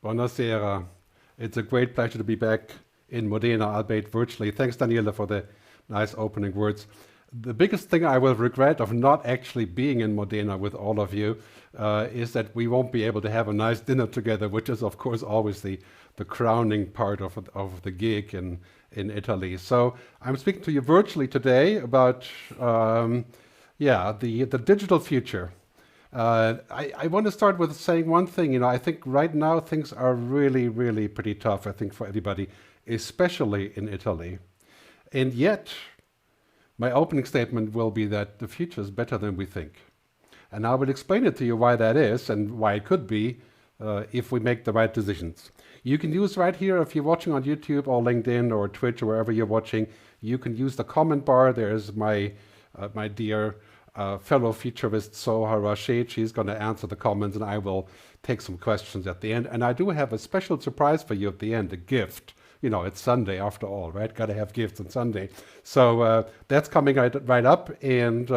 Buonasera. It's a great pleasure to be back in Modena, albeit virtually. Thanks, Daniela, for the nice opening words. The biggest thing I will regret of not actually being in Modena with all of you is that we won't be able to have a nice dinner together, which is, of course, always the crowning part of the gig in Italy. So I'm speaking to you virtually today about, the digital future. I want to start with saying one thing. I think right now things are really, really pretty tough, I think, for everybody, especially in Italy. And yet, my opening statement will be that the future is better than we think. And I will explain it to you why that is and why it could be if we make the right decisions. You can use right here, if you're watching on YouTube or LinkedIn or Twitch or wherever you're watching, you can use the comment bar. There's my dear fellow futurist Soha Rashid. She's going to answer the comments and I will take some questions at the end. And I do have a special surprise for you at the end, a gift. It's Sunday after all, right? Got to have gifts on Sunday. So that's coming right up, and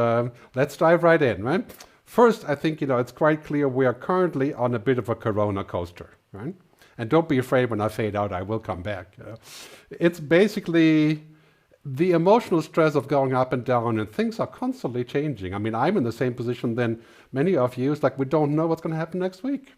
let's dive right in, right? First, I think, it's quite clear we are currently on a bit of a corona coaster, right? And don't be afraid when I fade out, I will come back. It's basically the emotional stress of going up and down, and things are constantly changing. I mean, I'm in the same position than many of you. It's like we don't know what's going to happen next week.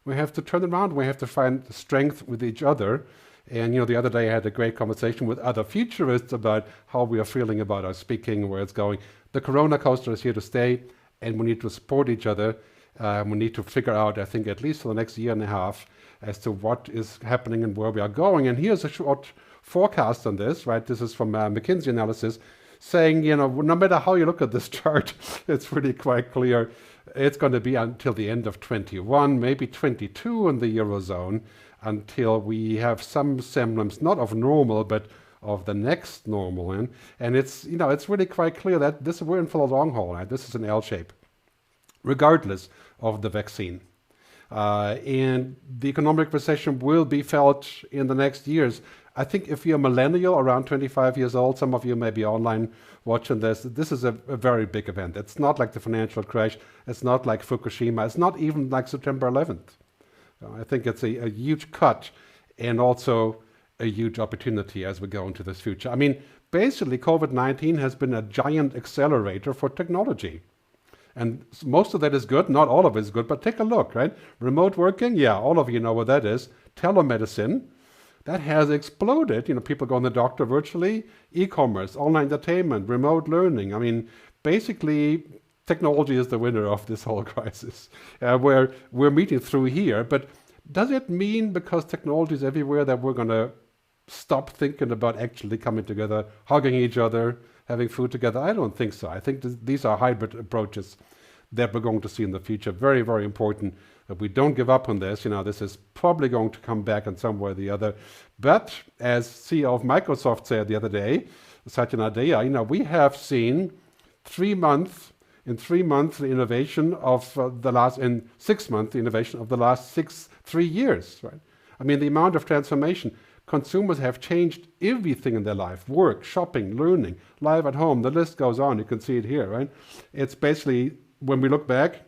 We have to turn it around. We have to find strength with each other. And, the other day I had a great conversation with other futurists about how we are feeling about our speaking, where it's going. The CoronaCoaster is here to stay, and we need to support each other. We need to figure out, I think, at least for the next year and a half, as to what is happening and where we are going. And here's a short forecast on this, right? This is from McKinsey analysis, saying, no matter how you look at this chart, it's really quite clear. It's going to be until the end of 21, maybe 22 in the Eurozone, until we have some semblance, not of normal, but of the next normal. And it's, it's really quite clear that we're in for the long haul, right? This is an L shape, regardless of the vaccine. And the economic recession will be felt in the next years. I think if you're a millennial, around 25 years old, some of you may be online watching this is a very big event. It's not like the financial crash. It's not like Fukushima. It's not even like September 11th. I think it's a huge cut and also a huge opportunity as we go into this future. I mean, basically, COVID-19 has been a giant accelerator for technology. And most of that is good. Not all of it is good, but take a look, right? Remote working, yeah, all of you know what that is. Telemedicine, that has exploded. People go to the doctor virtually. E-commerce, online entertainment, remote learning. I mean, basically, technology is the winner of this whole crisis, where we're meeting through here. But does it mean because technology is everywhere that we're going to stop thinking about actually coming together, hugging each other, having food together? I don't think so. I think these are hybrid approaches that we're going to see in the future. Very, very important that we don't give up on this. This is probably going to come back in some way or the other. But as CEO of Microsoft said the other day, Satya Nadella, we have seen 3 months, in 3 months, the innovation of in 6 months, the innovation of the last 3 years, right? I mean, the amount of transformation. Consumers have changed everything in their life, work, shopping, learning, life at home. The list goes on. You can see it here, right? It's basically, when we look back,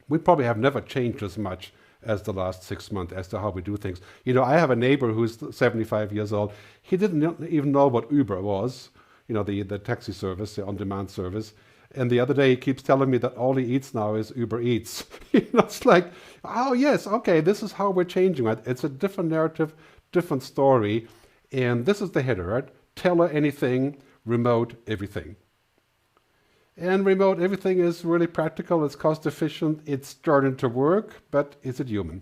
we probably have never changed as much as the last 6 months as to how we do things. I have a neighbor who's 75 years old. He didn't even know what Uber was, the taxi service, the on-demand service. And the other day he keeps telling me that all he eats now is Uber Eats. It's like, oh yes, okay, this is how we're changing, right? It's a different narrative, different story. And this is the header, right? Tele anything, remote everything. And remote everything is really practical, it's cost efficient, it's starting to work, but is it human?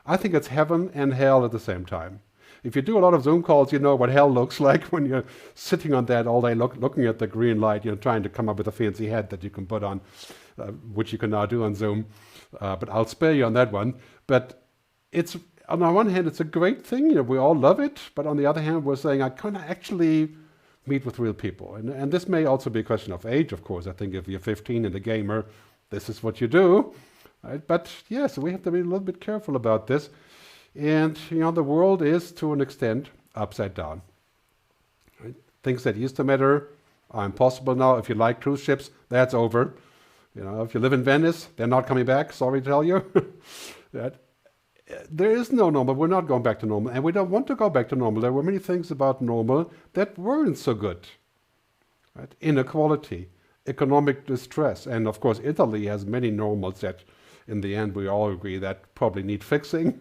I think it's heaven and hell at the same time. If you do a lot of Zoom calls, you know what hell looks like when you're sitting on that all day looking at the green light, trying to come up with a fancy head that you can put on, which you can now do on Zoom. But I'll spare you on that one. But it's, on the one hand, it's a great thing. We all love it. But on the other hand, we're saying, I can't actually meet with real people. And this may also be a question of age, of course. I think if you're 15 and a gamer, this is what you do. Right? But yes, we have to be a little bit careful about this. And, the world is, to an extent, upside down. Right? Things that used to matter are impossible now. If you like cruise ships, that's over. If you live in Venice, they're not coming back, sorry to tell you. There is no normal. We're not going back to normal, and we don't want to go back to normal. There were many things about normal that weren't so good. Right? Inequality, economic distress, and of course Italy has many normals that in the end we all agree that probably need fixing.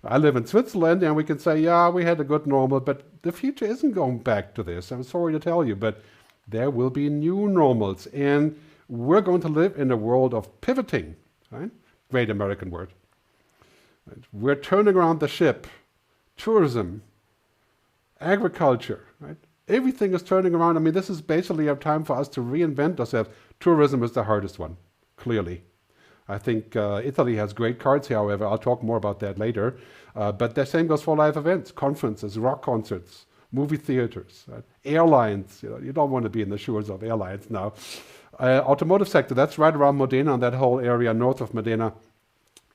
I live in Switzerland and we can say, yeah, we had a good normal, but the future isn't going back to this. I'm sorry to tell you, but there will be new normals, and we're going to live in a world of pivoting, right? Great American word. Right? We're turning around the ship, tourism, agriculture, right? Everything is turning around. I mean, this is basically a time for us to reinvent ourselves. Tourism is the hardest one, clearly. I think Italy has great cards here, however. I'll talk more about that later. But the same goes for live events, conferences, rock concerts, movie theaters, right? Airlines. You don't want to be in the shoes of airlines now. Automotive sector, that's right around Modena, and that whole area north of Modena.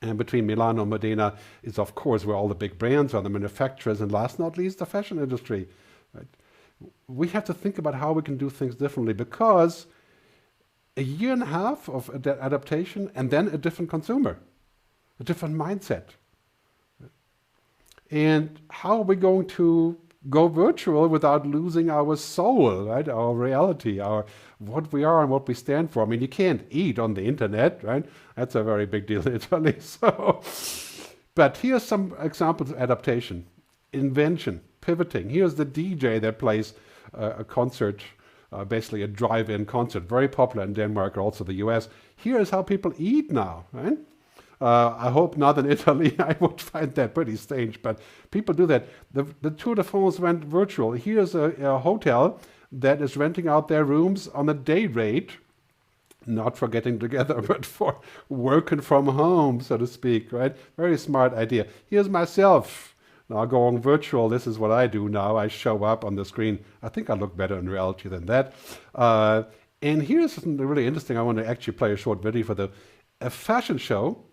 And between Milano and Modena is, of course, where all the big brands are, the manufacturers, and last not least, the fashion industry. Right? We have to think about how we can do things differently, because a year and a half of adaptation and then a different consumer, a different mindset. And how are we going to go virtual without losing our soul, right? Our reality, our what we are and what we stand for. I mean, you can't eat on the internet, right? That's a very big deal in Italy. So, but here's some examples of adaptation, invention, pivoting. Here's the DJ that plays a concert, basically a drive-in concert, very popular in Denmark, also the US. Here's how people eat now, right? I hope not in Italy. I would find that pretty strange, but people do that. The Tour de France went virtual. Here's a hotel that is renting out their rooms on a day rate, not for getting together, but for working from home, so to speak, right? Very smart idea. Here's myself now going virtual. This is what I do now. I show up on the screen. I think I look better in reality than that. And here's something really interesting. I want to actually play a short video for a fashion show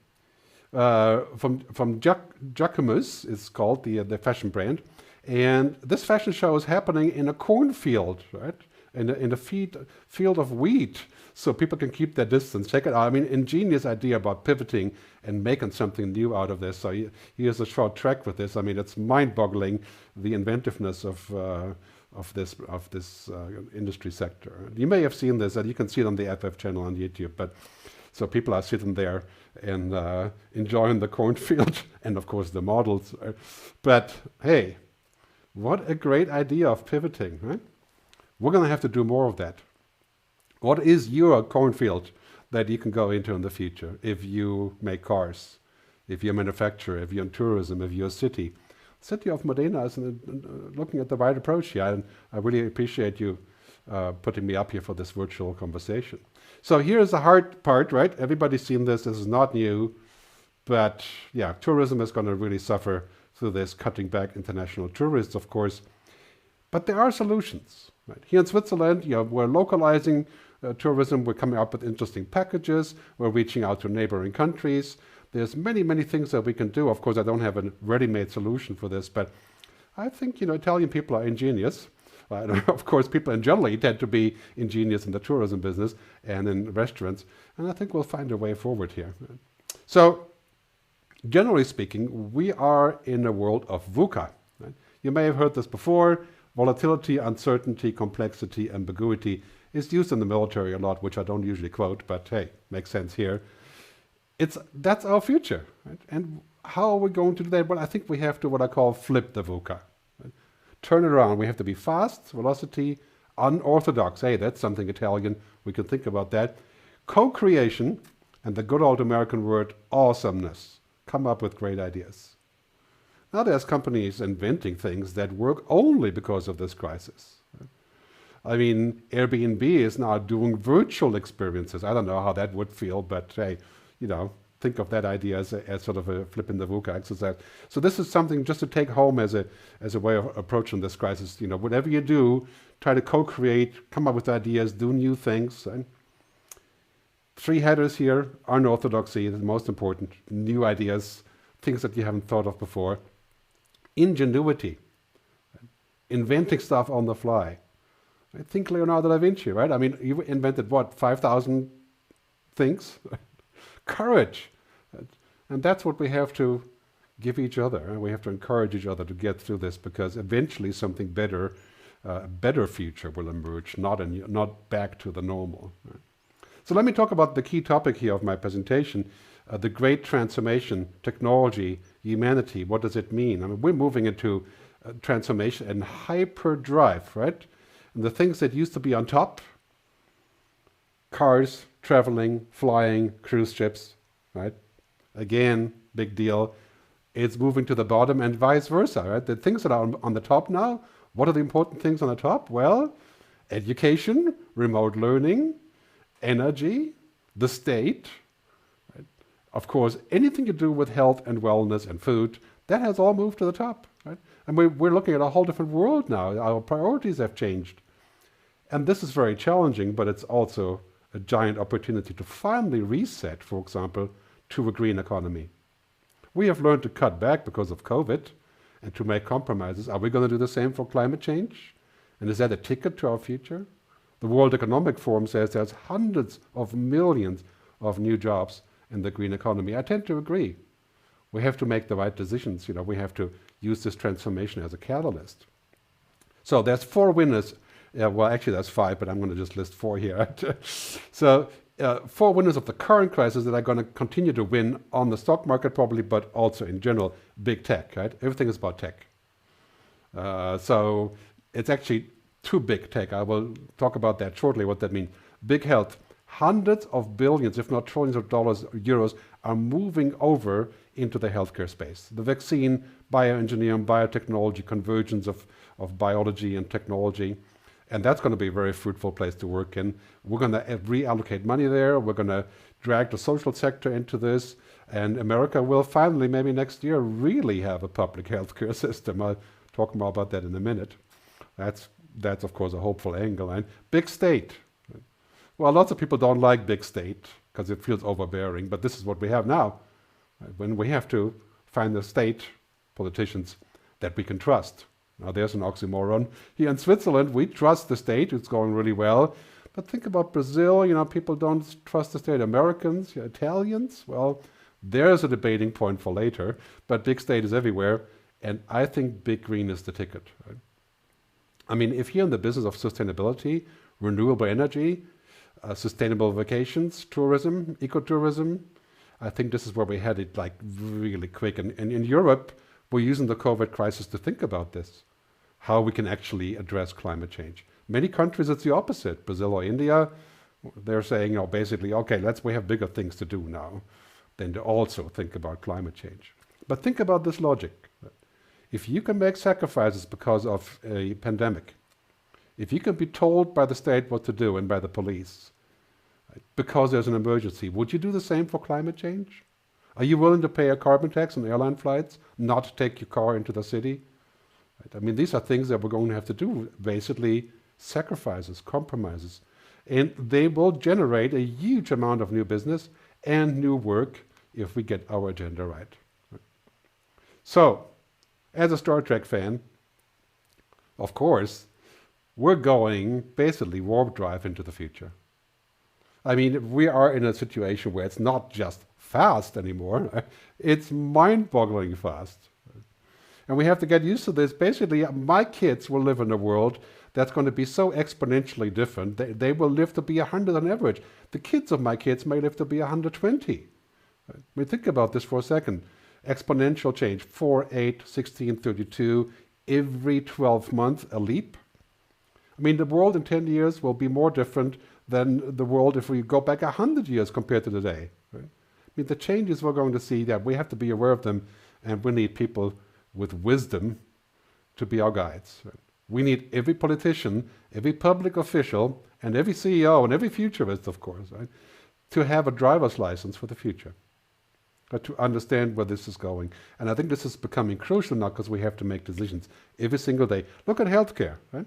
from Jacquemus, it's called, the fashion brand. And this fashion show is happening in a cornfield, right? In a field of wheat, so people can keep their distance. Check it out. I mean, ingenious idea about pivoting and making something new out of this. So here's a short track with this. I mean, it's mind-boggling, the inventiveness of this industry sector. You may have seen this, and you can see it on the FF channel on YouTube. But so people are sitting there and enjoying the cornfield, and of course the models. But hey, what a great idea of pivoting, right? We're going to have to do more of that. What is your cornfield that you can go into in the future if you make cars, if you're a manufacturer, if you're in tourism, if you're a city? City of Modena is looking at the right approach here, and I really appreciate you putting me up here for this virtual conversation. So here's the hard part, right? Everybody's seen this. This is not new. But yeah, tourism is going to really suffer through this, cutting back international tourists, of course. But there are solutions. Right? Here in Switzerland, we're localizing tourism. We're coming up with interesting packages. We're reaching out to neighboring countries. There's many, many things that we can do. Of course, I don't have a ready-made solution for this, but I think, Italian people are ingenious. Of course, people in general tend to be ingenious in the tourism business and in restaurants, and I think we'll find a way forward here. So, generally speaking, we are in a world of VUCA. Right? You may have heard this before. Volatility, uncertainty, complexity, ambiguity is used in the military a lot, which I don't usually quote, but hey, makes sense here. That's our future. Right? And how are we going to do that? Well, I think we have to what I call flip the VUCA. Right? Turn it around. We have to be fast, velocity, unorthodox. Hey, that's something Italian. We can think about that. Co-creation, and the good old American word, awesomeness. Come up with great ideas. Now there's companies inventing things that work only because of this crisis. I mean, Airbnb is now doing virtual experiences. I don't know how that would feel, but hey, think of that idea as sort of a flip in the VUCA exercise. So this is something just to take home as a way of approaching this crisis. Whatever you do, try to co-create, come up with ideas, do new things. And 3 headers here: unorthodoxy, the most important, new ideas, things that you haven't thought of before. Ingenuity, inventing stuff on the fly. I think Leonardo da Vinci, right? I mean, you invented what, 5,000 things? Courage. And that's what we have to give each other, and we have to encourage each other to get through this, because eventually something better, a better future will emerge, not back to the normal. Right? So let me talk about the key topic here of my presentation, the great transformation, technology, humanity. What does it mean? I mean, we're moving into transformation and hyperdrive, right? And the things that used to be on top, cars, traveling, flying, cruise ships, right? Again, big deal. It's moving to the bottom and vice versa, right? The things that are on the top now, what are the important things on the top? Well, education, remote learning, energy, the state, right? Of course, anything to do with health and wellness and food, that has all moved to the top, right? And we're looking at a whole different world now. Our priorities have changed. And this is very challenging, but it's also a giant opportunity to finally reset, for example, to a green economy. We have learned to cut back because of COVID and to make compromises. Are we going to do the same for climate change? And is that a ticket to our future? The World Economic Forum says there's hundreds of millions of new jobs in the green economy. I tend to agree. We have to make the right decisions. You know, we have to use this transformation as a catalyst. So there's 4 winners. Well, actually there's 5, but I'm going to just list 4 here. So 4 winners of the current crisis that are going to continue to win on the stock market probably, but also in general, big tech, right? Everything is about tech. So it's actually too big tech. I will talk about that shortly, what that means. Big health. Hundreds of billions, if not trillions of dollars, euros, are moving over into the healthcare space. The vaccine, bioengineering, biotechnology, convergence of biology and technology. And that's going to be a very fruitful place to work in. We're going to reallocate money there. We're going to drag the social sector into this. And America will finally, maybe next year, really have a public healthcare system. I'll talk more about that in a minute. That's of course, a hopeful angle. And big state. Well, lots of people don't like big state because it feels overbearing. But this is what we have now. When we have to find a state, politicians, that we can trust. Now, there's an oxymoron. Here in Switzerland, we trust the state. It's going really well. But think about Brazil. You know, people don't trust the state. Americans, Italians, well, there's a debating point for later. But big state is everywhere. And I think big green is the ticket. Right? I mean, if you're in the business of sustainability, renewable energy, sustainable vacations, tourism, ecotourism, I think this is where we headed like really quick. And in Europe, we're using the COVID crisis to think about this, how we can actually address climate change. Many countries, it's the opposite. Brazil or India, they're saying, you know, basically, okay, we have bigger things to do now than to also think about climate change. But think about this logic. If you can make sacrifices because of a pandemic, if you can be told by the state what to do and by the police, because there's an emergency, would you do the same for climate change? Are you willing to pay a carbon tax on airline flights, not take your car into the city? Right? I mean, these are things that we're going to have to do, basically sacrifices, compromises. And they will generate a huge amount of new business and new work if we get our agenda right. So, as a Star Trek fan, of course, we're going basically warp drive into the future. I mean, we are in a situation where it's not just fast anymore, it's mind-boggling fast. And we have to get used to this. Basically, my kids will live in a world that's going to be so exponentially different. They will live to be 100 on average. The kids of my kids may live to be 120. I mean, think about this for a second. Exponential change, 4, 8, 16, 32, every 12 months, a leap. I mean, the world in 10 years will be more different than the world if we go back 100 years compared to today. Right? I mean, the changes we're going to see, that we have to be aware of them, and we need people with wisdom to be our guides. Right? We need every politician, every public official, and every CEO, and every futurist, of course, right, to have a driver's license for the future, to understand where this is going. And I think this is becoming crucial now because we have to make decisions every single day. Look at healthcare, right?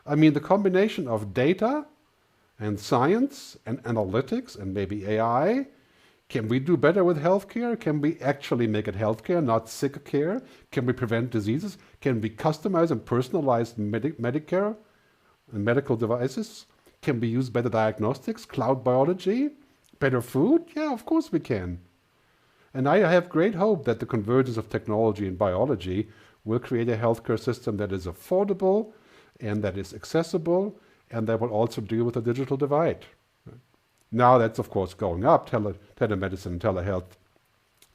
I mean, the combination of data and science and analytics and maybe AI, can we do better with healthcare? Can we actually make it healthcare, not sick care? Can we prevent diseases? Can we customize and personalize Medicare and medical devices? Can we use better diagnostics, cloud biology, better food? Yeah, of course we can. And I have great hope that the convergence of technology and biology will create a healthcare system that is affordable and that is accessible and that will also deal with the digital divide. Now that's of course going up, telemedicine and telehealth.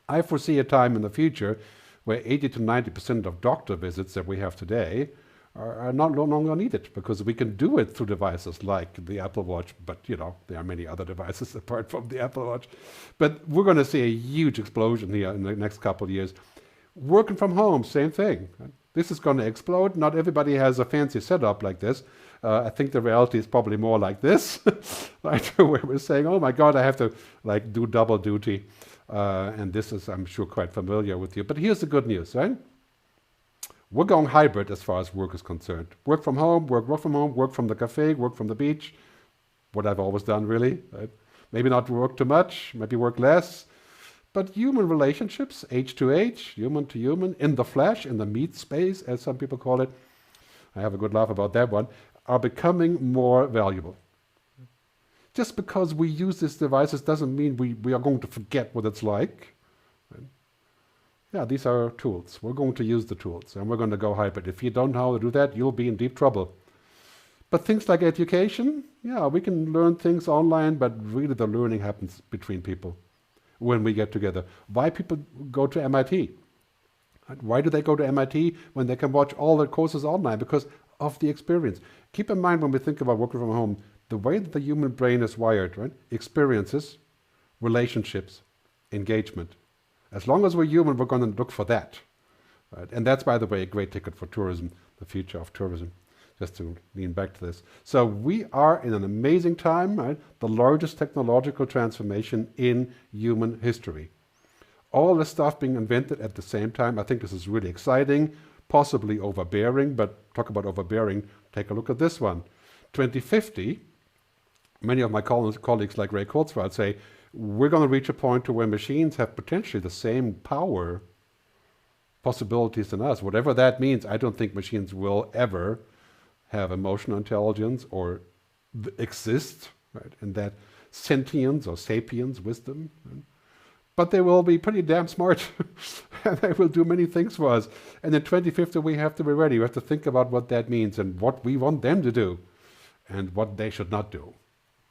I foresee a time in the future where 80 to 90% of doctor visits that we have today are no longer needed because we can do it through devices like the Apple Watch, but you know, there are many other devices apart from the Apple Watch. But we're going to see a huge explosion here in the next couple of years. Working from home, same thing. This is going to explode. Not everybody has a fancy setup like this. I think the reality is probably more like this, right? Where we're saying, oh my God, I have to like do double duty. And this is, I'm sure, quite familiar with you. But here's the good news, right? We're going hybrid as far as work is concerned. Work from home, work from home, work from the cafe, work from the beach. What I've always done, really. Right? Maybe not work too much, maybe work less. But human relationships, H to H, human to human, in the flesh, in the meat space, as some people call it, I have a good laugh about that one, are becoming more valuable. Just because we use these devices doesn't mean we are going to forget what it's like. Right? Yeah, these are tools. We're going to use the tools, and we're going to go hybrid. If you don't know how to do that, you'll be in deep trouble. But things like education, yeah, we can learn things online, but really the learning happens between people when we get together. Why people go to MIT? Why do they go to MIT when they can watch all their courses online? Because of the experience. Keep in mind when we think about working from home, the way that the human brain is wired, right? Experiences, relationships, engagement. As long as we're human, we're going to look for that. Right? And that's, by the way, a great ticket for tourism, the future of tourism, just to lean back to this. So we are in an amazing time, right? The largest technological transformation in human history. All this stuff being invented at the same time. I think this is really exciting, possibly overbearing, but talk about overbearing, take a look at this one. 2050, many of my colleagues like Ray Kurzweil say, we're going to reach a point to where machines have potentially the same power, possibilities than us. Whatever that means, I don't think machines will ever have emotional intelligence or exist, right, in that sentience or sapiens, wisdom. Right? But they will be pretty damn smart, and they will do many things for us. And in 2050, we have to be ready. We have to think about what that means and what we want them to do and what they should not do.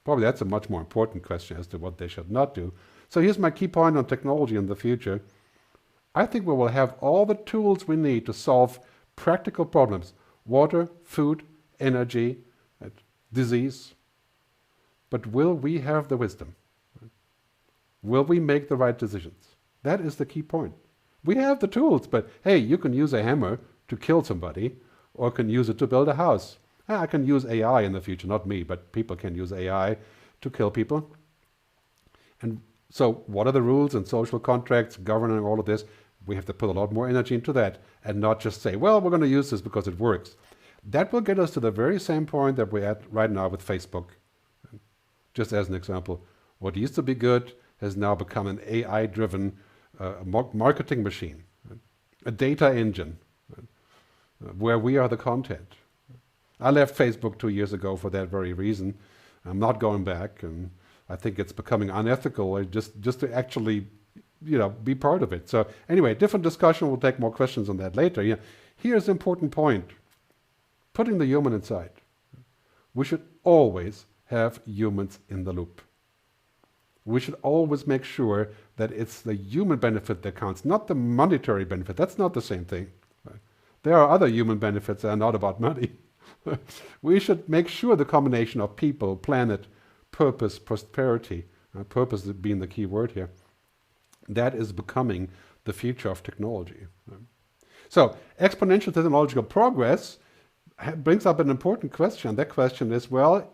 Probably that's a much more important question as to what they should not do. So here's my key point on technology in the future. I think we will have all the tools we need to solve practical problems. Water, food, energy, disease. But will we have the wisdom? Will we make the right decisions? That is the key point. We have the tools, but hey, you can use a hammer to kill somebody or can use it to build a house. I can use AI in the future, not me, but people can use AI to kill people. And so what are the rules and social contracts governing all of this? We have to put a lot more energy into that and not just say, well, we're going to use this because it works. That will get us to the very same point that we're at right now with Facebook. Just as an example, what used to be good has now become an AI-driven marketing machine, right? A data engine, right? Where we are the content. I left Facebook 2 years ago for that very reason. I'm not going back, and I think it's becoming unethical just to actually, be part of it. So anyway, different discussion. We'll take more questions on that later. Yeah. Here's the important point. Putting the human inside. We should always have humans in the loop. We should always make sure that it's the human benefit that counts, not the monetary benefit. That's not the same thing. Right? There are other human benefits that are not about money. We should make sure the combination of people, planet, purpose, prosperity, purpose being the key word here, that is becoming the future of technology. Right? So exponential technological progress brings up an important question. That question is, well,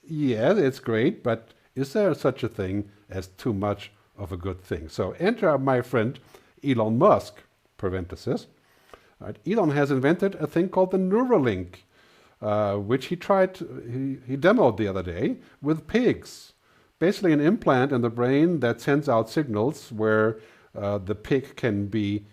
yeah, it's great, but is there such a thing as too much of a good thing? So enter my friend Elon Musk, parenthesis. Right? Elon has invented a thing called the Neuralink, which he demoed the other day with pigs. Basically an implant in the brain that sends out signals where the pig can be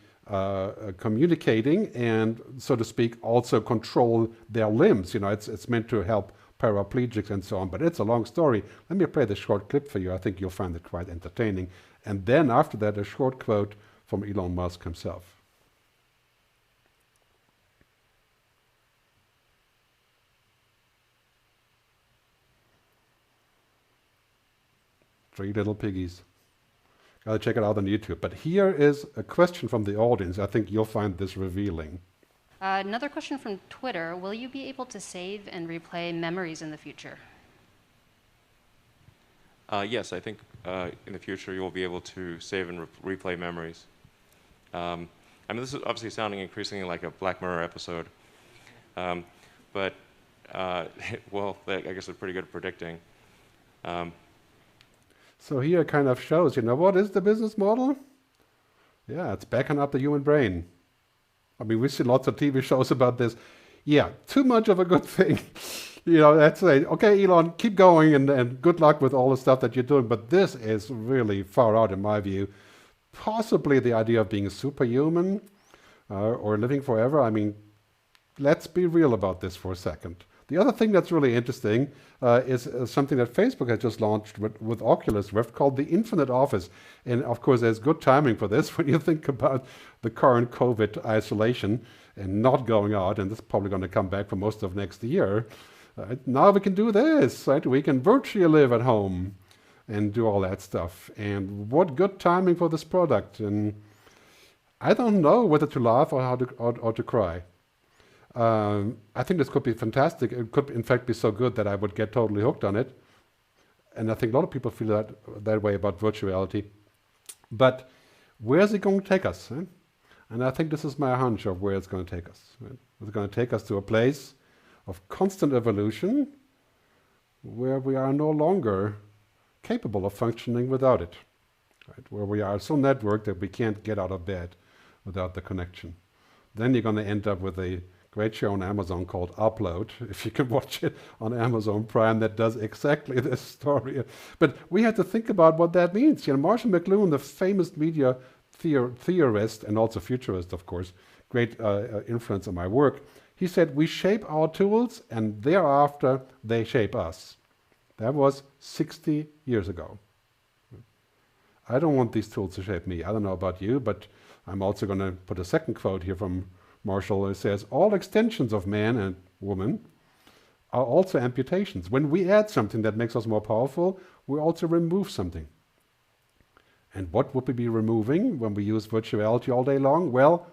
communicating and, so to speak, also control their limbs. It's meant to help paraplegics and so on, but it's a long story. Let me play this short clip for you. I think you'll find it quite entertaining And then after that, a short quote from Elon Musk himself. Three little piggies. Gotta check it out on YouTube. But here is a question from the audience. I think you'll find this revealing. Another question from Twitter. Will you be able to save and replay memories in the future? Yes, I think in the future you will be able to save and replay memories. I mean, this is obviously sounding increasingly like a Black Mirror episode, but well, I guess they're pretty good at predicting. So here it kind of shows, what is the business model? Yeah, it's backing up the human brain. I mean, we see lots of TV shows about this. Yeah, too much of a good thing. That's like, okay, Elon, keep going and good luck with all the stuff that you're doing. But this is really far out in my view. Possibly the idea of being superhuman or living forever. I mean, let's be real about this for a second. The other thing that's really interesting is something that Facebook has just launched with Oculus Rift called the Infinite Office. And of course, there's good timing for this when you think about the current COVID isolation and not going out. And this is probably going to come back for most of next year. Now we can do this, right? We can virtually live at home and do all that stuff. And what good timing for this product. And I don't know whether to laugh or how to cry. I think this could be fantastic. It could, in fact, be so good that I would get totally hooked on it. And I think a lot of people feel that way about virtual reality. But where's it going to take us? Eh? And I think this is my hunch of where it's going to take us. Right? It's going to take us to a place of constant evolution where we are no longer capable of functioning without it. Right? Where we are so networked that we can't get out of bed without the connection. Then you're going to end up with a great show on Amazon called Upload, if you can watch it on Amazon Prime, that does exactly this story. But we had to think about what that means. Marshall McLuhan, the famous media theorist and also futurist, of course, great influence on my work, he said, we shape our tools and thereafter they shape us. That was 60 years ago. I don't want these tools to shape me. I don't know about you, but I'm also going to put a second quote here from Marshall. It says, all extensions of man and woman are also amputations. When we add something that makes us more powerful, we also remove something. And what would we be removing when we use virtual reality all day long? Well,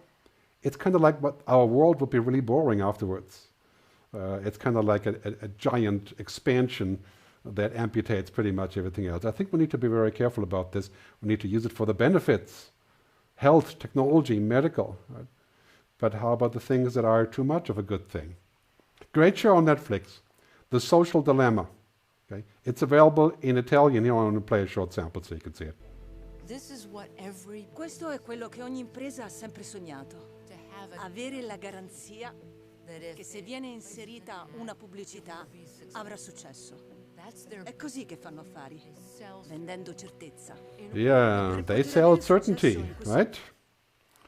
it's kind of like what our world would be really boring afterwards. It's kind of like a giant expansion that amputates pretty much everything else. I think we need to be very careful about this. We need to use it for the benefits, health, technology, medical. Right? But how about the things that are too much of a good thing? Great show on Netflix, The Social Dilemma. Okay? It's available in Italian. Here I want to play a short sample so you can see it. Questo è quello che ogni impresa ha sempre sognato. Avere la garanzia che se viene inserita una pubblicità avrà successo. È così che fanno affari, vendendo certezza. Yeah, they sell certainty, right?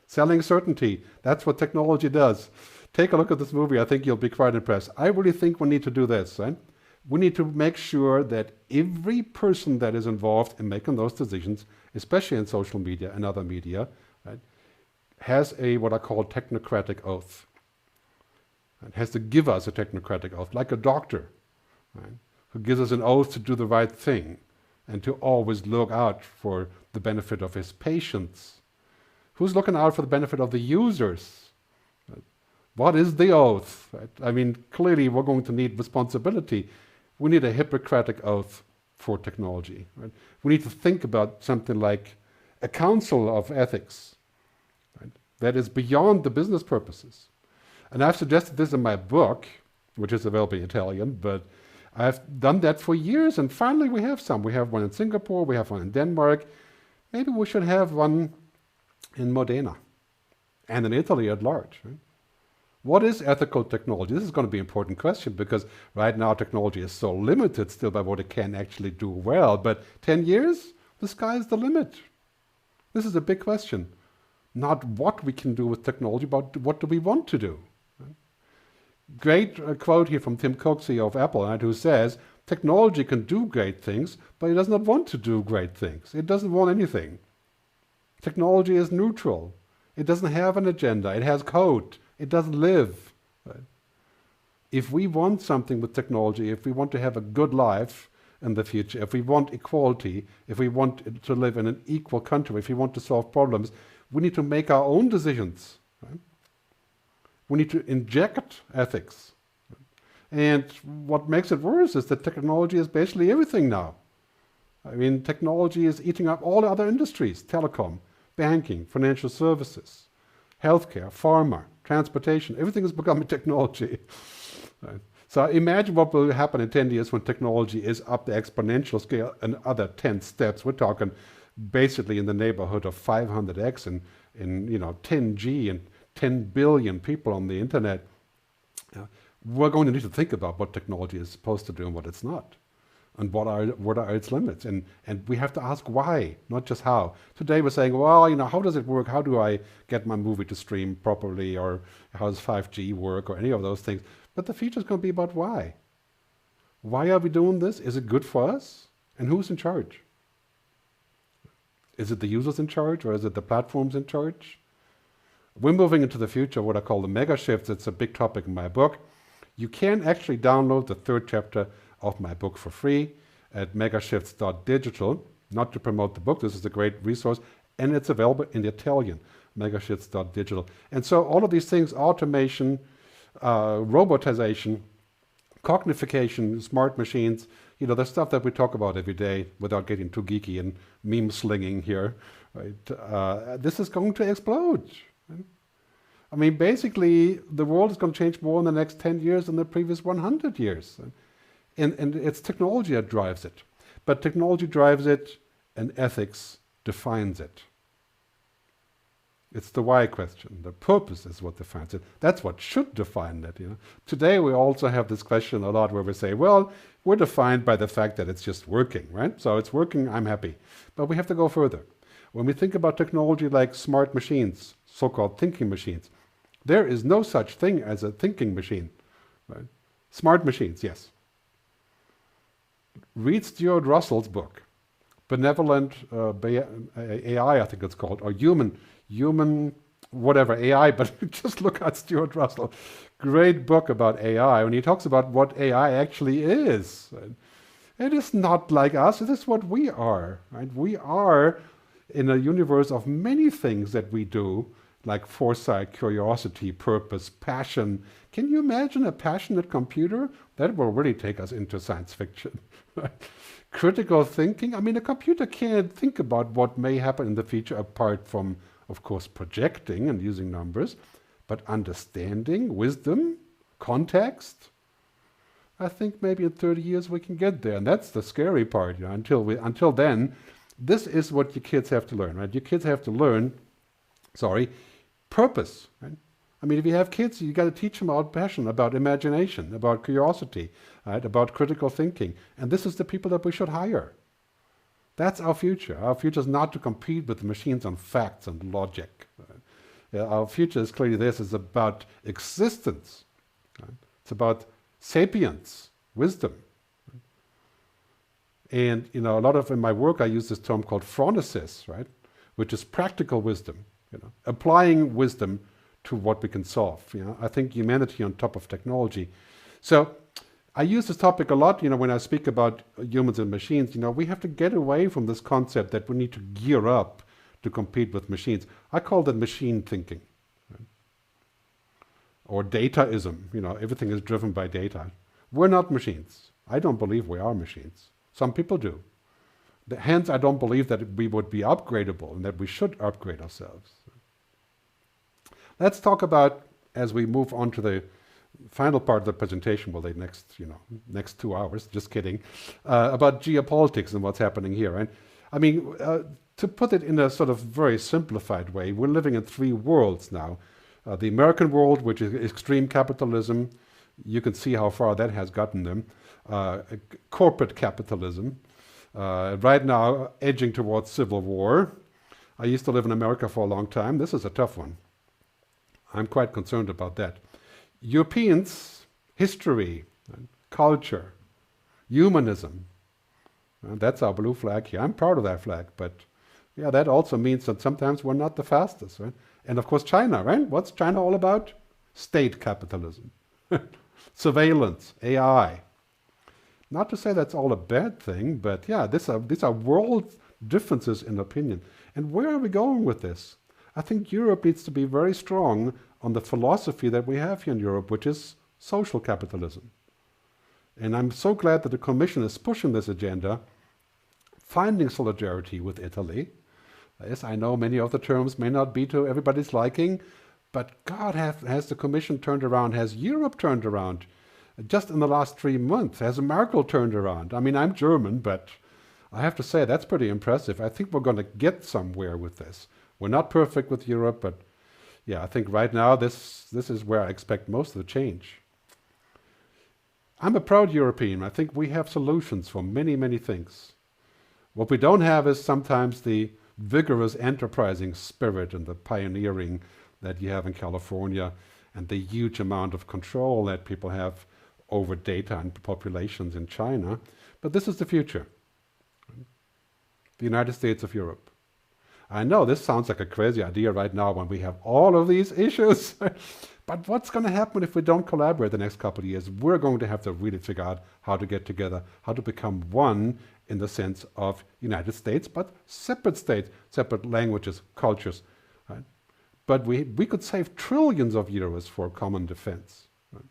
Selling certainty. That's what technology does. Take a look at this movie. I think you'll be quite impressed. I really think we need to do this, right? We need to make sure that every person that is involved in making those decisions, especially in social media and other media, right, has what I call technocratic oath. It has to give us a technocratic oath, like a doctor, right, who gives us an oath to do the right thing and to always look out for the benefit of his patients. Who's looking out for the benefit of the users? Right? What is the oath? Right? I mean, clearly we're going to need responsibility. We need a Hippocratic oath for technology. Right? We need to think about something like a council of ethics, right, that is beyond the business purposes. And I've suggested this in my book, which is available in Italian, but I've done that for years, and finally we have some. We have one in Singapore, we have one in Denmark. Maybe we should have one in Modena and in Italy at large. Right? What is ethical technology? This is going to be an important question because right now technology is so limited still by what it can actually do well. But 10 years, the sky's the limit. This is a big question. Not what we can do with technology, but what do we want to do? Right? Great quote here from Tim Cook, CEO of Apple, right, who says, Technology can do great things, but it does not want to do great things. It doesn't want anything. Technology is neutral. It doesn't have an agenda. It has code. It doesn't live. Right? If we want something with technology, if we want to have a good life in the future, if we want equality, if we want to live in an equal country, if we want to solve problems, we need to make our own decisions. Right? We need to inject ethics. And what makes it worse is that technology is basically everything now. I mean, technology is eating up all other industries: telecom, banking, financial services, healthcare, pharma, transportation. Everything is becoming technology. Right? So imagine what will happen in 10 years when technology is up the exponential scale another 10 steps. We're talking basically in the neighborhood of 500x and 10G and 10 billion people on the internet. We're going to need to think about what technology is supposed to do and what it's not, and what are its limits, and we have to ask why, not just how. Today we're saying, well, how does it work? How do I get my movie to stream properly, or how does 5G work, or any of those things? But the future is going to be about why. Why are we doing this? Is it good for us? And who's in charge? Is it the users in charge, or is it the platforms in charge? We're moving into the future, what I call the mega shifts. It's a big topic in my book. You can actually download the 3rd chapter of my book for free at megashifts.digital. Not to promote the book, this is a great resource, and it's available in Italian, megashifts.digital. And so all of these things, automation, robotization, cognification, smart machines, the stuff that we talk about every day without getting too geeky and meme slinging here, right? This is going to explode. Right? I mean, basically, the world is going to change more in the next 10 years than the previous 100 years. And it's technology that drives it. But technology drives it, and ethics defines it. It's the why question. The purpose is what defines it. That's what should define it. Today we also have this question a lot where we say, well, we're defined by the fact that it's just working, right? So it's working, I'm happy. But we have to go further. When we think about technology like smart machines, so-called thinking machines, there is no such thing as a thinking machine. Right? Smart machines, yes. Read Stuart Russell's book, Benevolent AI, I think it's called, or human whatever, AI, but just look at Stuart Russell. Great book about AI, when he talks about what AI actually is. Right? It is not like us, it is what we are. Right? We are in a universe of many things that we do, like foresight, curiosity, purpose, passion. Can you imagine a passionate computer? That will really take us into science fiction. Right? Critical thinking. I mean, a computer can't think about what may happen in the future apart from, of course, projecting and using numbers, but understanding, wisdom, context. I think maybe in 30 years we can get there, and that's the scary part. Until then, this is what your kids have to learn. Right? Your kids have to learn, purpose. Right? I mean, if you have kids, you got to teach them about passion, about imagination, about curiosity, right? About critical thinking. And this is the people that we should hire. That's our future. Our future is not to compete with the machines on facts and logic. Right? Our future is clearly this. It's about existence. Right? It's about sapience, wisdom. Right? And a lot of in my work I use this term called phronesis, right? Which is practical wisdom. Applying wisdom to what we can solve. I think humanity on top of technology. So I use this topic a lot, when I speak about humans and machines. We have to get away from this concept that we need to gear up to compete with machines. I call that machine thinking. Right? Or dataism, everything is driven by data. We're not machines. I don't believe we are machines. Some people do. Hence, I don't believe that we would be upgradable and that we should upgrade ourselves. Let's talk about, as we move on to the final part of the presentation, well, the next 2 hours, just kidding, about geopolitics and what's happening here. And I mean, to put it in a sort of very simplified way, we're living in 3 worlds now. The American world, which is extreme capitalism, you can see how far that has gotten them. Corporate capitalism, right now edging towards civil war. I used to live in America for a long time. This is a tough one. I'm quite concerned about that. Europeans, history, culture, Humanism. That's our blue flag here. I'm proud of that flag, but yeah, that also means that sometimes we're not the fastest, right? And of course China, right? What's China all about? State capitalism, surveillance, AI. Not to say that's all a bad thing, but yeah, these are world differences in opinion. And where are we going with this? I think Europe needs to be very strong on the philosophy that we have here in Europe, which is social capitalism. And I'm so glad that the Commission is pushing this agenda, finding solidarity with Italy. Yes, I know many of the terms may not be to everybody's liking, but God, has the Commission turned around? Has Europe turned around? Just in the last 3 months, has Merkel turned around? I mean, I'm German, but I have to say that's pretty impressive. I think we're going to get somewhere with this. We're not perfect with Europe, but yeah, I think right now this is where I expect most of the change. I'm a proud European. I think we have solutions for many, many things. What we don't have is sometimes the vigorous enterprising spirit and the pioneering that you have in California and the huge amount of control that people have over data and populations in China. But this is the future. The United States of Europe. I know this sounds like a crazy idea right now when we have all of these issues. But what's going to happen if we don't collaborate the next couple of years? We're going to have to really figure out how to get together, how to become one in the sense of United States, but separate states, separate languages, cultures. Right? But we could save trillions of euros for common defense. Right?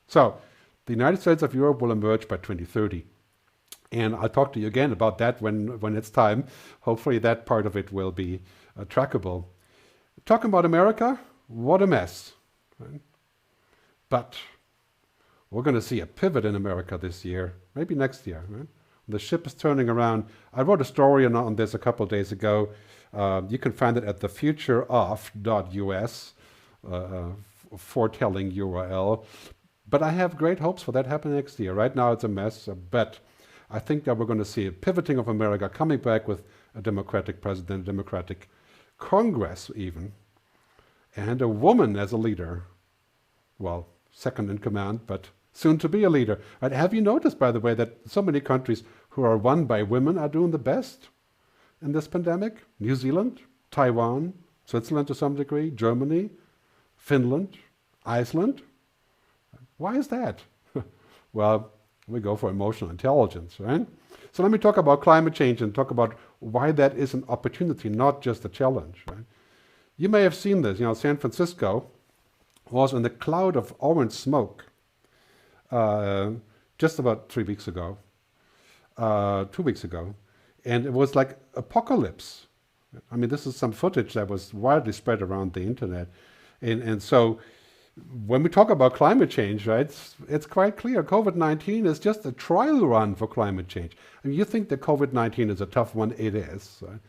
So the United States of Europe will emerge by 2030. And I'll talk to you again about that when it's time. Hopefully that part of it will be trackable. Talking about America, what a mess. Right? But we're going to see a pivot in America this year, maybe next year. Right? The ship is turning around. I wrote a story on this a couple of days ago. You can find it at thefutureof.us, foretelling URL. But I have great hopes for that happening next year. Right now it's a mess, but I think that we're going to see a pivoting of America, coming back with a Democratic president, a Democratic Congress even, and a woman as a leader. Well, second in command, but soon to be a leader. And have you noticed, by the way, that so many countries who are run by women are doing the best in this pandemic? New Zealand, Taiwan, Switzerland to some degree, Germany, Finland, Iceland. Why is that? Well, we go for emotional intelligence, right? So let me talk about climate change and talk about why that is an opportunity, not just a challenge, right? You may have seen this. San Francisco was in the cloud of orange smoke just about 2 weeks ago, and it was like apocalypse. I mean, this is some footage that was widely spread around the internet, and so when we talk about climate change, right, it's quite clear. COVID-19 is just a trial run for climate change. I mean, you think that COVID-19 is a tough one, it is, right?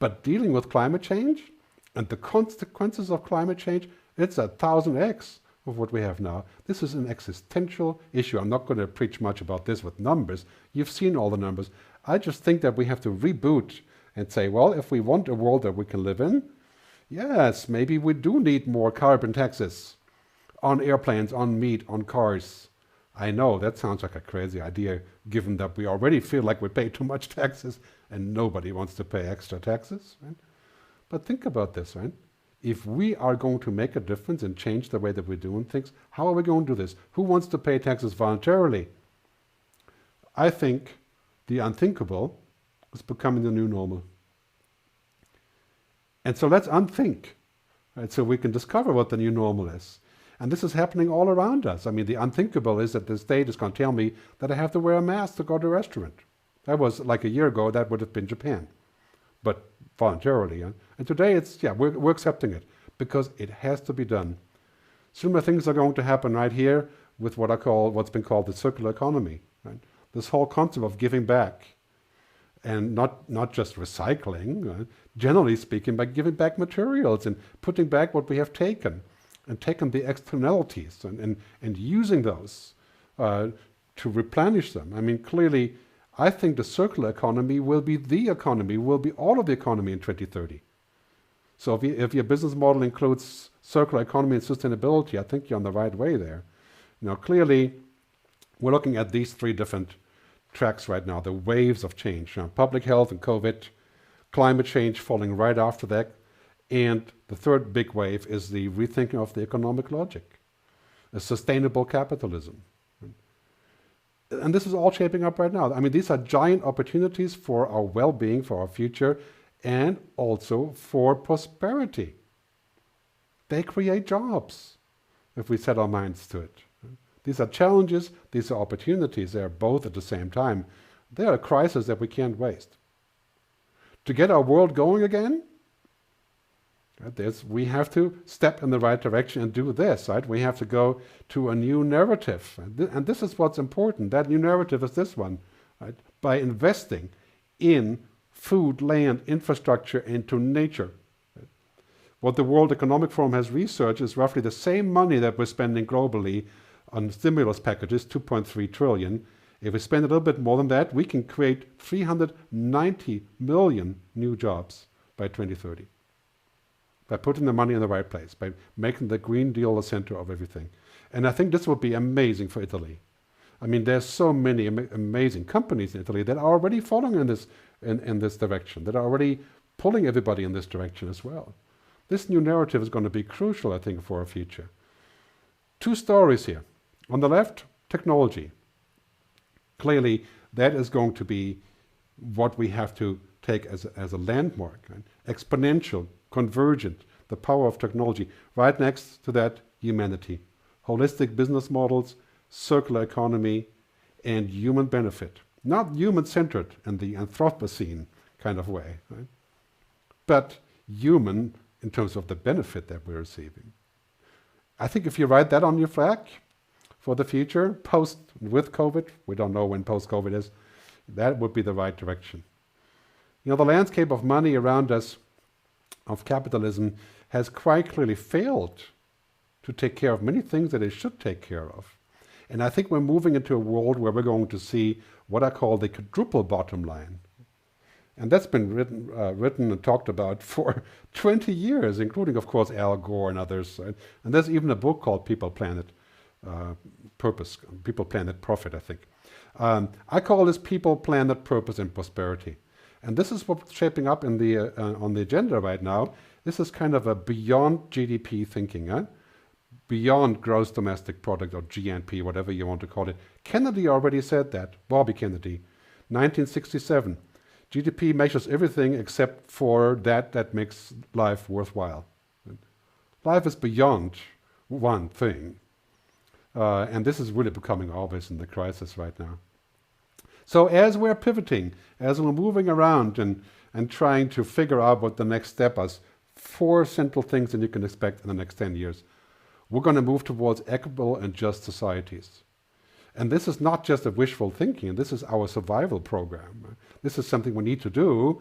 But dealing with climate change and the consequences of climate change, it's 1,000x of what we have now. This is an existential issue. I'm not going to preach much about this with numbers. You've seen all the numbers. I just think that we have to reboot and say, well, if we want a world that we can live in, yes, maybe we do need more carbon taxes on airplanes, on meat, on cars. I know that sounds like a crazy idea, given that we already feel like we pay too much taxes and nobody wants to pay extra taxes, right? But think about this, right? If we are going to make a difference and change the way that we're doing things, how are we going to do this? Who wants to pay taxes voluntarily? I think the unthinkable is becoming the new normal. And so let's unthink, right? So we can discover what the new normal is. And this is happening all around us. I mean, the unthinkable is that the state is going to tell me that I have to wear a mask to go to a restaurant. That was like a year ago, that would have been Japan, but voluntarily. And today we're accepting it because it has to be done. Similar things are going to happen right here with what's been called the circular economy. Right? This whole concept of giving back, and not just recycling, right? Generally speaking, by giving back materials and putting back what we have taken, and taking the externalities and using those to replenish them. I mean, clearly, I think the circular economy will be the economy, will be all of the economy in 2030. So if your business model includes circular economy and sustainability, I think you're on the right way there. Clearly, we're looking at these three different tracks right now, the waves of change. Public health and COVID, climate change falling right after that, and the third big wave is the rethinking of the economic logic, a sustainable capitalism. And this is all shaping up right now. I mean, these are giant opportunities for our well-being, for our future, and also for prosperity. They create jobs if we set our minds to it. These are challenges, these are opportunities, they are both at the same time. They are a crisis that we can't waste. To get our world going again, we have to step in the right direction and do this, right? We have to go to a new narrative. And this is what's important. That new narrative is this one, right? By investing in food, land, infrastructure, into nature. Right? What the World Economic Forum has researched is roughly the same money that we're spending globally on stimulus packages, 2.3 trillion. If we spend a little bit more than that, we can create 390 million new jobs by 2030. By putting the money in the right place, by making the Green Deal the center of everything. And I think this will be amazing for Italy. I mean, there's so many amazing companies in Italy that are already following in this direction, that are already pulling everybody in this direction as well. This new narrative is going to be crucial, I think, for our future. Two stories here. On the left, technology. Clearly, that is going to be what we have to take as a landmark. Right? Exponential, convergent, the power of technology. Right next to that, humanity. Holistic business models, circular economy, and human benefit. Not human-centered in the Anthropocene kind of way, right? But human in terms of the benefit that we're receiving. I think if you write that on your flag for the future, with COVID, we don't know when post-COVID is, that would be the right direction. You know, the landscape of money around us, of capitalism, has quite clearly failed to take care of many things that it should take care of. And I think we're moving into a world where we're going to see what I call the quadruple bottom line. And that's been written and talked about for 20 years, including, of course, Al Gore and others. And there's even a book called People, Planet, Profit, I think. I call this People, Planet, Purpose, and Prosperity. And this is what's shaping up in on the agenda right now. This is kind of a beyond GDP thinking, beyond gross domestic product, or GNP, whatever you want to call it. Kennedy already said that, Bobby Kennedy, 1967. GDP measures everything except for that makes life worthwhile. Life is beyond one thing. And this is really becoming obvious in the crisis right now. So as we're pivoting, as we're moving around and trying to figure out what the next step is, 4 central things that you can expect in the next 10 years. We're going to move towards equitable and just societies. And this is not just a wishful thinking, this is our survival program. This is something we need to do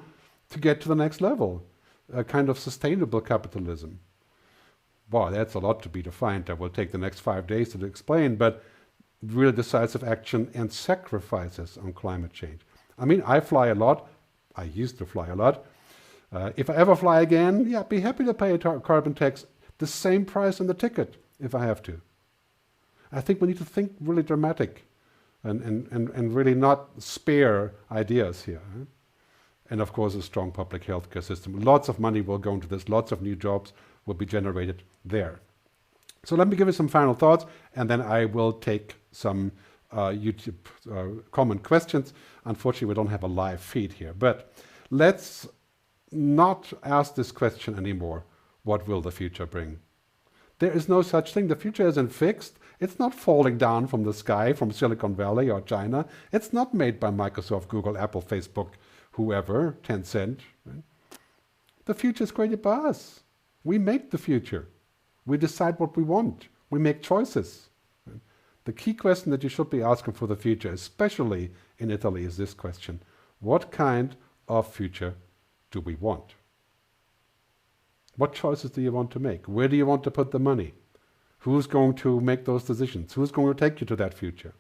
to get to the next level, a kind of sustainable capitalism. Boy, that's a lot to be defined. That will take the next 5 days to explain, but real decisive action and sacrifices on climate change. I mean, I fly a lot. I used to fly a lot. If I ever fly again, yeah, I'd be happy to pay a carbon tax, the same price on the ticket if I have to. I think we need to think really dramatic and really not spare ideas here. And of course, a strong public healthcare system. Lots of money will go into this. Lots of new jobs will be generated there. So let me give you some final thoughts, and then I will take some YouTube comment questions. Unfortunately, we don't have a live feed here, but let's not ask this question anymore. What will the future bring? There is no such thing. The future isn't fixed. It's not falling down from the sky from Silicon Valley or China. It's not made by Microsoft, Google, Apple, Facebook, whoever, Tencent. Right? The future is created by us. We make the future. We decide what we want. We make choices. Right? The key question that you should be asking for the future, especially in Italy, is this question. What kind of future do we want? What choices do you want to make? Where do you want to put the money? Who's going to make those decisions? Who's going to take you to that future?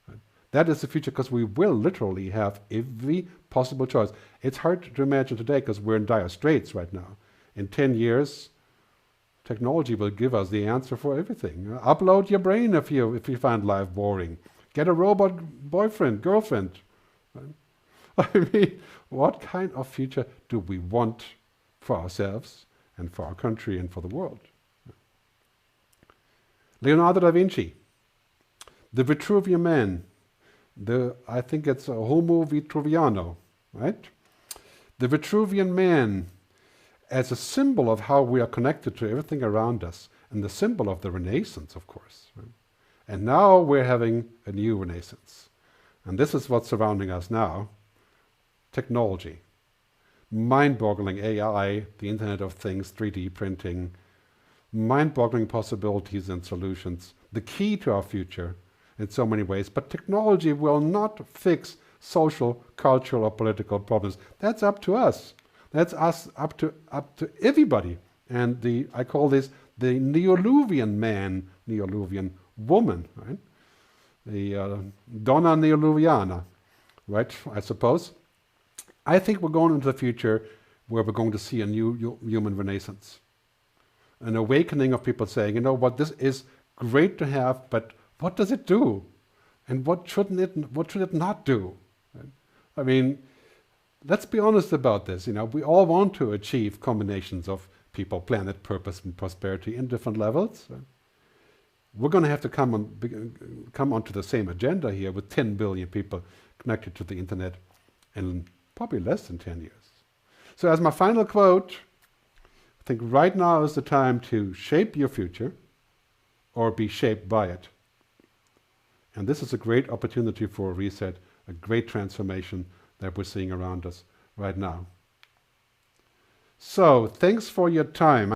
Right? That is the future, because we will literally have every possible choice. It's hard to imagine today because we're in dire straits right now. In 10 years, technology will give us the answer for everything. Upload your brain if you find life boring. Get a robot boyfriend, girlfriend. Right? I mean, what kind of future do we want for ourselves and for our country and for the world? Leonardo da Vinci, the Vitruvian Man, I think it's a Homo Vitruviano, right? The Vitruvian Man as a symbol of how we are connected to everything around us, and the symbol of the Renaissance, of course. Right? And now we're having a new Renaissance. And this is what's surrounding us now. Technology. Mind-boggling AI, the Internet of Things, 3D printing, mind-boggling possibilities and solutions, the key to our future in so many ways. But technology will not fix social, cultural, or political problems. That's up to us. That's us up to everybody. And I call this the Neoluvian man, Neoluvian woman, right? The Donna Neoluviana, right, I suppose. I think we're going into the future where we're going to see a new human renaissance. An awakening of people saying, you know what, this is great to have, but what does it do? And what should it not do? Right? I mean, let's be honest about this. You know, we all want to achieve combinations of people, planet, purpose, and prosperity in different levels. Right? We're going to have to come onto the same agenda here with 10 billion people connected to the internet in probably less than 10 years. So as my final quote, I think right now is the time to shape your future or be shaped by it. And this is a great opportunity for a reset, a great transformation that we're seeing around us right now. So, thanks for your time.